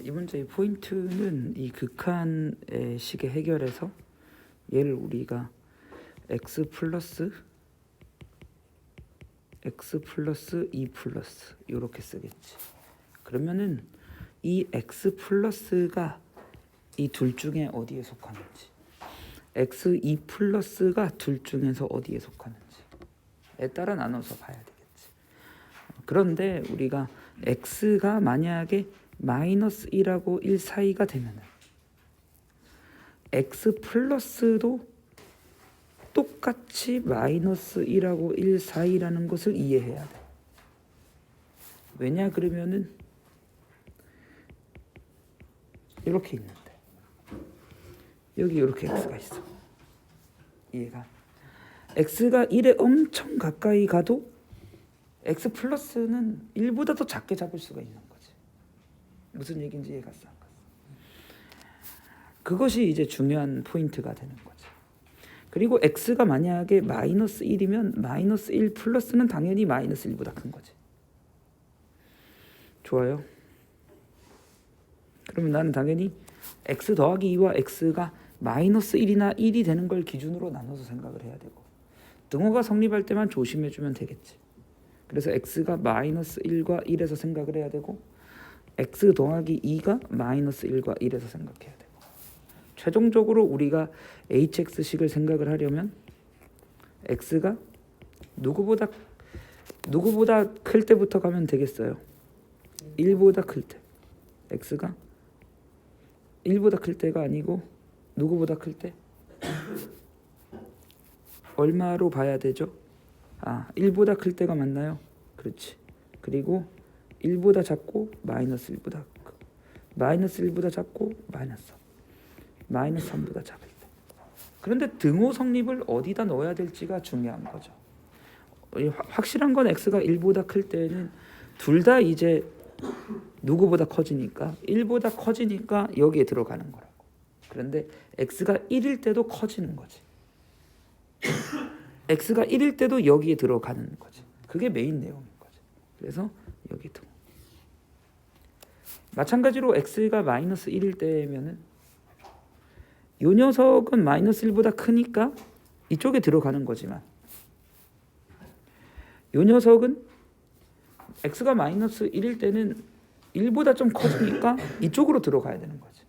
이 문제의 포인트는 이 극한의 식의 해결에서 얘를 우리가 x 플러스 e 플러스 이렇게 쓰겠지. 그러면은 이 x 플러스가 이 둘 중에 어디에 속하는지, x e 플러스가 둘 중에서 어디에 속하는지에 따라 나눠서 봐야 되겠지. 그런데 우리가 x가 만약에 마이너스 1하고 1 사이가 되면은 x 플러스도 똑같이 마이너스 1하고 1 사이라는 것을 이해해야 돼. 왜냐 그러면은 이렇게 있는데 여기 이렇게 x가 있어. 이해가? x가 1에 엄청 가까이 가도 x 플러스는 1보다 더 작게 잡을 수가 있는 거지. 무슨 얘기인지 이해가 갔어? 안 갔어? 그것이 이제 중요한 포인트가 되는 거지. 그리고 x가 만약에 마이너스 1이면 마이너스 1 플러스는 당연히 마이너스 1보다 큰 거지. 좋아요. 그러면 나는 당연히 x 더하기 2와 x가 마이너스 1이나 1이 되는 걸 기준으로 나눠서 생각을 해야 되고, 등호가 성립할 때만 조심해주면 되겠지. 그래서 x가 마이너스 1과 1에서 생각을 해야 되고, x 더하기 2가 마이너스 1과 1에서 생각해야 되고, 최종적으로 우리가 hx식을 생각을 하려면 x가 누구보다 클 때부터 가면 되겠어요. 1보다 클 때. x가 1보다 클 때가 아니고 누구보다 클 때? 얼마로 봐야 되죠? 1보다 클 때가 맞나요? 그렇지. 그리고 1보다 작고 마이너스 1보다 크고, 마이너스 1보다 작고 마이너스 3보다 작을 때. 그런데 등호 성립을 어디다 넣어야 될지가 중요한 거죠. 확실한 건 x가 1보다 클 때는 둘 다 이제 누구보다 커지니까 1보다 커지니까 여기에 들어가는 거라고. 그런데 x가 1일 때도 커지는 거지. x가 1일 때도 여기에 들어가는 거지. 그게 메인 내용인 거지. 그래서 여기 등. 마찬가지로 x가 마이너스 1일 때면은 이 녀석은 마이너스 1보다 크니까 이쪽에 들어가는 거지만, 이 녀석은 x가 마이너스 1일 때는 1보다 좀 커지니까 이쪽으로 들어가야 되는 거지.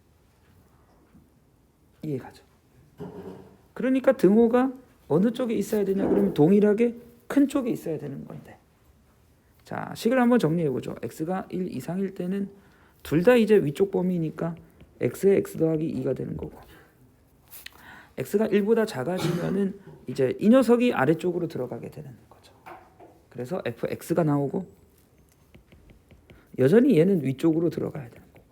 이해가죠? 그러니까 등호가 어느 쪽에 있어야 되냐 그러면 동일하게 큰 쪽에 있어야 되는 건데. 자, 식을 한번 정리해 보죠. x가 1 이상일 때는 둘 다 이제 위쪽 범위니까 x에 x 더하기 2가 되는 거고, x가 1보다 작아지면은 이제 이 녀석이 아래쪽으로 들어가게 되는 거죠. 그래서 fx가 나오고, 여전히 얘는 위쪽으로 들어가야 되는 거고.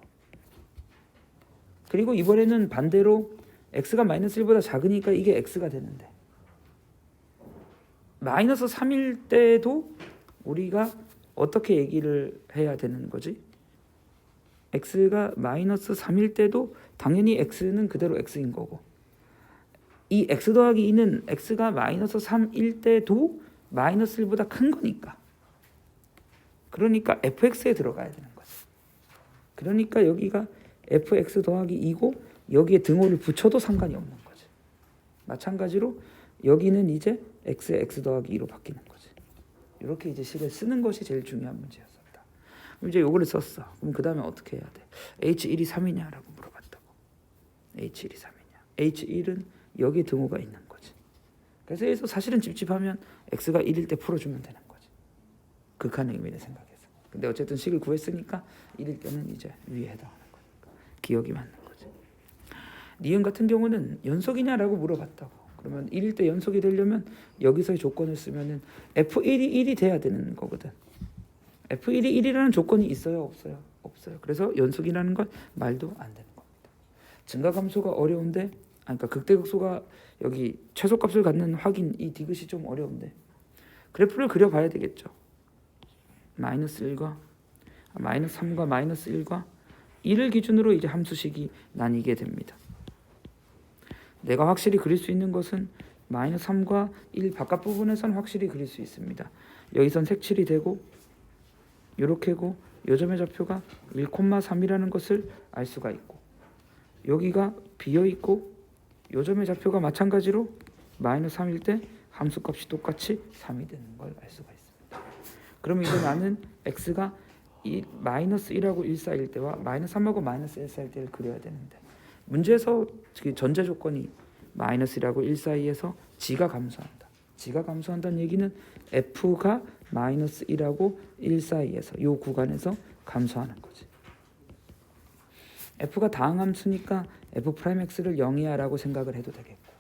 그리고 이번에는 반대로 x가 마이너스 1보다 작으니까 이게 x가 되는데, 마이너스 3일 때도 우리가 어떻게 얘기를 해야 되는 거지? x가 마이너스 3일 때도 당연히 x는 그대로 x인 거고, 이 x 더하기 2는 x가 마이너스 3일 때도 마이너스 1보다 큰 거니까, 그러니까 fx에 들어가야 되는 거지. 그러니까 여기가 fx 더하기 2고 여기에 등호를 붙여도 상관이 없는 거지. 마찬가지로 여기는 이제 x에 x 더하기 2로 바뀌는 거지. 이렇게 이제 식을 쓰는 것이 제일 중요한 문제였습니다. 그럼 이제 요거를 썼어. 그럼 그 다음에 어떻게 해야 돼? h1이 3이냐라고 물어봤다고. h1이 3이냐. h1은 여기 등호가 있는 거지. 그래서 여기서 사실은 찝찝하면 x가 1일 때 풀어주면 되는 거지. 극한의 의미를 생각해서. 근데 어쨌든 식을 구했으니까 1일 때는 이제 위에 해당하는 거니까 기억이 맞는 거지. 니은 같은 경우는 연속이냐라고 물어봤다고. 그러면 1일 때 연속이 되려면 여기서의 조건을 쓰면은 f1이 1이 돼야 되는 거거든. f1이 1이라는 조건이 있어요, 없어요? 없어요. 그래서 연속이라는 건 말도 안 되는 겁니다. 증가감소가 어려운데, 그러니까 극대극소가 여기 최소값을 갖는 확인, 이 디귿이 좀 어려운데 그래프를 그려봐야 되겠죠. 마이너스 1과 마이너스 3과 마이너스 1과 1을 기준으로 이제 함수식이 나뉘게 됩니다. 내가 확실히 그릴 수 있는 것은 마이너스 3과 1 바깥 부분에선 확실히 그릴 수 있습니다. 여기선 색칠이 되고, 요렇게고 요 점의 좌표가 1,3이라는 것을 알 수가 있고, 여기가 비어 있고 요 점의 좌표가 마찬가지로 마이너스 3일 때 함수값이 똑같이 3이 되는 걸 알 수가 있습니다. 그러면 이제 나는 x가 마이너스 1하고 1 사이일 때와 마이너스 3하고 마이너스 1 사이일 때를 그려야 되는데, 문제에서 전제 조건이 마이너스 1하고 1 사이에서 g가 감소한다. g가 감소한다는 얘기는 f가 마이너스 1하고 1 사이에서 이 구간에서 감소하는 거지. f가 다항함수니까 f'x를 0이야 라고 생각을 해도 되겠고,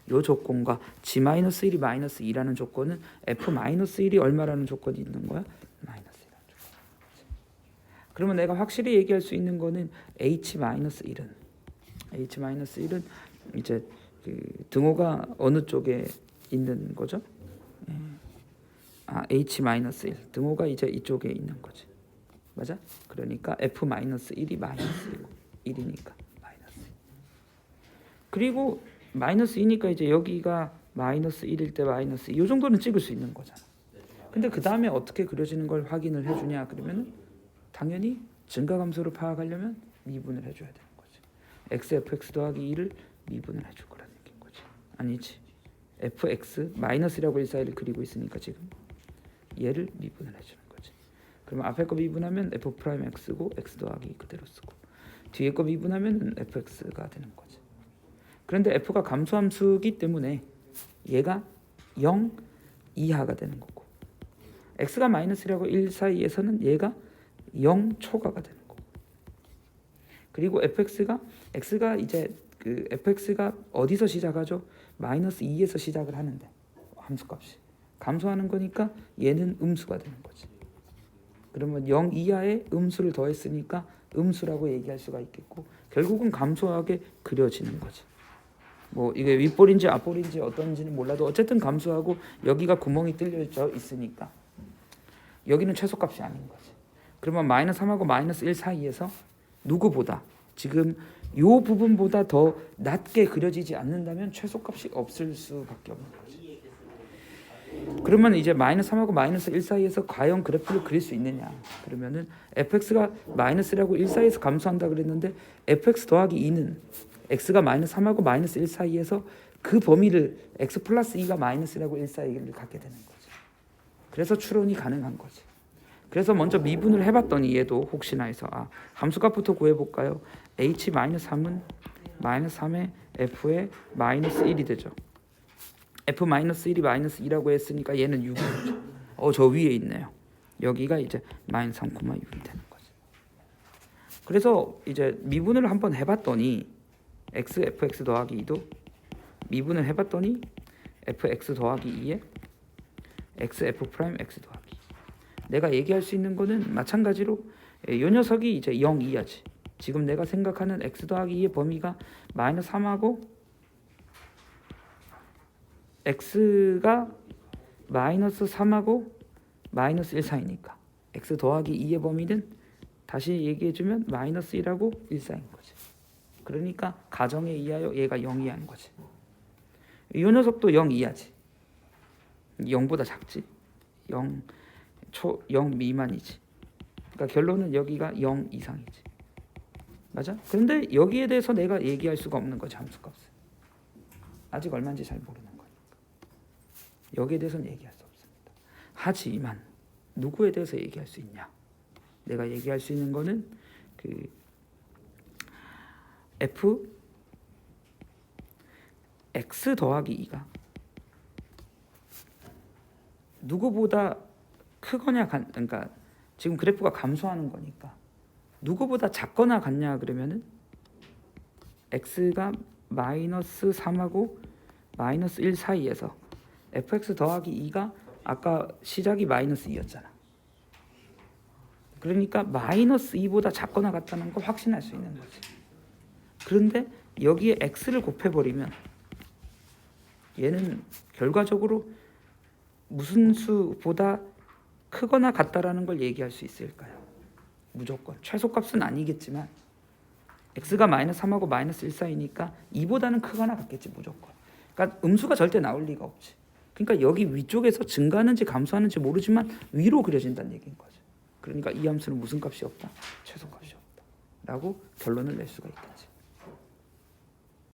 이 조건과 g-1이 마이너스 2라는 조건은 f-1이 얼마라는 조건이 있는 거야? 마이너스 2라는 조건. 그러면 내가 확실히 얘기할 수 있는 거는 h-1은 이제 그 등호가 어느 쪽에 있는 거죠? h-1 등호가 이제 이쪽에 있는 거지. 맞아? 그러니까 f-1이 마이너스 1이니까 마이너스 1. 그리고 마이너스 2니까 이제 여기가 마이너스 1일 때 마이너스 2, 이 정도는 찍을 수 있는 거잖아. 근데 그 다음에 어떻게 그려지는 걸 확인을 해주냐 그러면 당연히 증가감소를 파악하려면 미분을 해줘야 되는 거지. xfx 더하기 2를 미분을 해줄 거라는 얘기인 거지. 아니지. fx 마이너스라고 1 사이를 그리고 있으니까 지금 얘를 미분을 해주는 거지. 그러면 앞에 거 미분하면 f'x고 x 더하기 그대로 쓰고, 뒤에 거 미분하면 fx가 되는 거지. 그런데 f가 감소함수이기 때문에 얘가 0 이하가 되는 거고, x가 마이너스라고 1 사이에서는 얘가 0 초과가 되는 거고, 그리고 x가 이제 그 fx가 어디서 시작하죠? 마이너스 2에서 시작을 하는데 함수값이 감소하는 거니까 얘는 음수가 되는 거지. 그러면 0 이하에 음수를 더했으니까 음수라고 얘기할 수가 있겠고, 결국은 감소하게 그려지는 거지. 뭐 이게 윗볼인지 앞볼인지 어떤지는 몰라도 어쨌든 감소하고 여기가 구멍이 뚫려져 있으니까 여기는 최소값이 아닌 거지. 그러면 마이너스 3하고 마이너스 1 사이에서 누구보다 지금 이 부분보다 더 낮게 그려지지 않는다면 최소값이 없을 수밖에 없는 거지. 그러면 이제 마이너스 3하고 마이너스 1 사이에서 과연 그래프를 그릴 수 있느냐 그러면은 fx가 마이너스라고 1 사이에서 감소한다 그랬는데 fx 더하기 2는 x가 마이너스 3하고 마이너스 1 사이에서 그 범위를 x 플러스 2가 마이너스라고 1 사이를 갖게 되는 거지. 그래서 추론이 가능한 거지. 그래서 먼저 미분을 해봤더니 얘도 혹시나 해서 함수값부터 구해볼까요? h-3은 마이너스 3의 f의 마이너스 1이 되죠. f-1이 마이너스 2라고 했으니까 얘는 6이 되죠. 저 위에 있네요. 여기가 이제 마이너스 3,6이 되는 거지. 그래서 이제 미분을 한번 해봤더니 fx 더하기 2도 미분을 해봤더니 fx 더하기 2에 f 프라임 x 더하기 2. 내가 얘기할 수 있는 거는 마찬가지로 이 녀석이 이제 0 이하지. 지금 내가 생각하는 x 더하기 2의 범위가 마이너스 3하고 x가 마이너스 3하고 마이너스 1 사이니까 x 더하기 2의 범위는 다시 얘기해주면 마이너스 1하고 1 사이인 거지. 그러니까 가정에 의하여 얘가 0 이하인 거지. 이 녀석도 0 이하지. 0보다 작지. 0 미만이지. 그러니까 결론은 여기가 0 이상이지. 맞아? 그런데 여기에 대해서 내가 얘기할 수가 없는 거지. 함수값은 아직 얼마인지 잘 모르는 거니까 여기에 대해서는 얘기할 수 없습니다. 하지만 누구에 대해서 얘기할 수 있냐? 내가 얘기할 수 있는 거는 그 f x 더하기 2가 누구보다 크거냐 그러니까 지금 그래프가 감소하는 거니까 누구보다 작거나 같냐 그러면은 x가 마이너스 3하고 마이너스 1 사이에서 fx 더하기 2가 아까 시작이 마이너스 2였잖아. 그러니까 마이너스 2보다 작거나 같다는 걸 확신할 수 있는 거지. 그런데 여기에 x를 곱해버리면 얘는 결과적으로 무슨 수보다 크거나 같다라는 걸 얘기할 수 있을까요? 무조건 최소값은 아니겠지만 x가 마이너스 3하고 마이너스 1 사이니까 2보다는 크거나 같겠지 무조건. 그러니까 음수가 절대 나올 리가 없지. 그러니까 여기 위쪽에서 증가하는지 감소하는지 모르지만 위로 그려진다는 얘기인 거죠. 그러니까 이 함수는 무슨 값이 없다? 최소값이 없다 라고 결론을 낼 수가 있겠지.